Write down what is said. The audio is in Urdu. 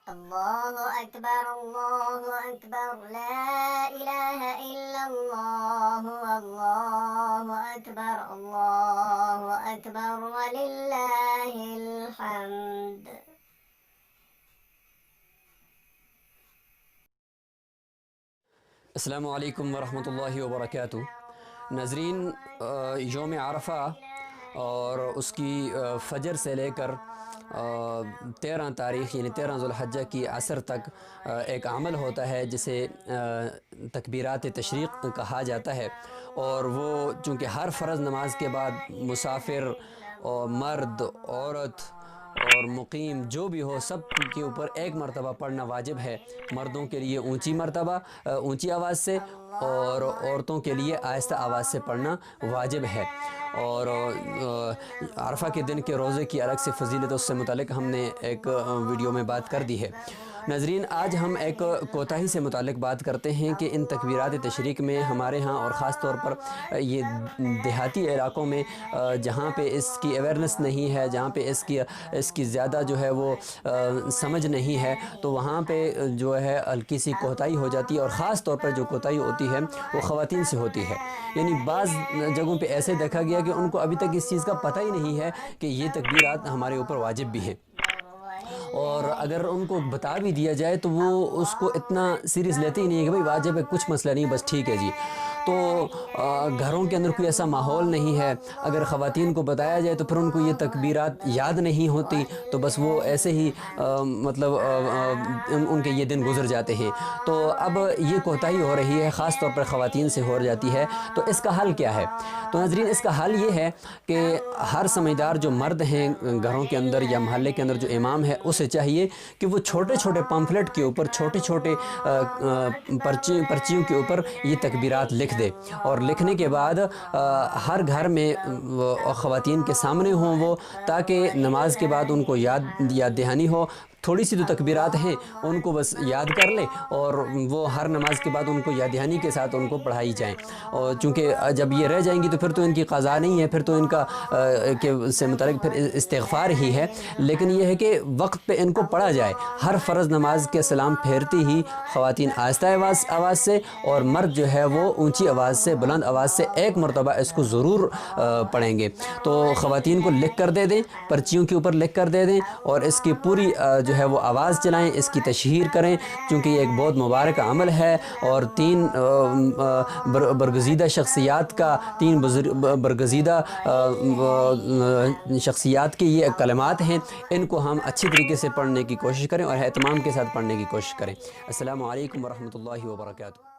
الله أكبر الله أكبر لا إله إلا الله والله أكبر ولله الحمد. السلام علیکم ورحمۃ اللہ وبرکاتہ. ناظرین، یوم عرفہ اور اس کی فجر سے لے کر 13 تاریخ یعنی 13 ذو الحجہ کی عصر تک ایک عمل ہوتا ہے جسے تکبیرات تشریق کہا جاتا ہے، اور وہ چونکہ ہر فرض نماز کے بعد مسافر اور مرد عورت اور مقیم جو بھی ہو سب کے اوپر ایک مرتبہ پڑھنا واجب ہے. مردوں کے لیے اونچی آواز سے اور عورتوں کے لیے آہستہ آواز سے پڑھنا واجب ہے. اور عرفہ کے دن کے روزے کی الگ سے فضیلت اس سے متعلق ہم نے ایک ویڈیو میں بات کر دی ہے. ناظرین، آج ہم ایک کوتاہی سے متعلق بات کرتے ہیں کہ ان تکبیرات تشریق میں ہمارے ہاں اور خاص طور پر یہ دیہاتی علاقوں میں جہاں پہ اس کی اویئرنیس نہیں ہے، جہاں پہ اس کی زیادہ جو ہے وہ سمجھ نہیں ہے، تو وہاں پہ جو ہے ہلکی سی کوتاہی ہو جاتی ہے. اور خاص طور پر جو کوتاہی ہوتی ہے وہ خواتین سے ہوتی ہے. یعنی بعض جگہوں پہ ایسے دیکھا گیا کہ ان کو ابھی تک اس چیز کا پتہ ہی نہیں ہے کہ یہ تکبیرات ہمارے اوپر واجب بھی ہیں، اور اگر ان کو بتا بھی دیا جائے تو وہ اس کو اتنا سیریس لیتے ہی نہیں ہے کہ بھئی واجب ہے، کچھ مسئلہ نہیں، بس ٹھیک ہے جی. تو گھروں کے اندر کوئی ایسا ماحول نہیں ہے. اگر خواتین کو بتایا جائے تو پھر ان کو یہ تکبیرات یاد نہیں ہوتی، تو بس وہ ایسے ہی مطلب ان کے یہ دن گزر جاتے ہیں. تو اب یہ کوتاہی ہو رہی ہے، خاص طور پر خواتین سے ہو جاتی ہے. تو اس کا حل کیا ہے؟ تو ناظرین، اس کا حل یہ ہے کہ ہر سمجھدار جو مرد ہیں گھروں کے اندر یا محلے کے اندر جو امام ہے، اسے چاہیے کہ وہ چھوٹے چھوٹے پمفلٹ کے اوپر، چھوٹے چھوٹے پرچیوں کے اوپر یہ تکبیرات لکھ دے. اور لکھنے کے بعد ہر گھر میں خواتین کے سامنے ہوں وہ، تاکہ نماز کے بعد ان کو یاد دہانی ہو. تھوڑی سی جو تکبیرات ہیں ان کو بس یاد کر لیں، اور وہ ہر نماز کے بعد ان کو یاد دہانی کے ساتھ ان کو پڑھائی جائیں. اور چونکہ جب یہ رہ جائیں گی تو پھر تو ان کی قضا نہیں ہے، پھر تو ان کا سے متعلق پھر استغفار ہی ہے. لیکن یہ ہے کہ وقت پہ ان کو پڑھا جائے. ہر فرض نماز کے سلام پھیرتی ہی خواتین آہستہ آواز سے اور مرد جو ہے وہ اونچی آواز سے، بلند آواز سے ایک مرتبہ اس کو ضرور پڑھیں گے. تو خواتین کو لکھ کر دے دیں، پرچیوں کے اوپر لکھ کر دے دیں، اور اس کی پوری جو ہے وہ آواز چلائیں، اس کی تشہیر کریں، چونکہ یہ ایک بہت مبارک عمل ہے. اور 3 برگزیدہ شخصیات کے یہ کلمات ہیں، ان کو ہم اچھی طریقے سے پڑھنے کی کوشش کریں اور اہتمام کے ساتھ پڑھنے کی کوشش کریں. السلام علیکم ورحمۃ اللہ وبرکاتہ.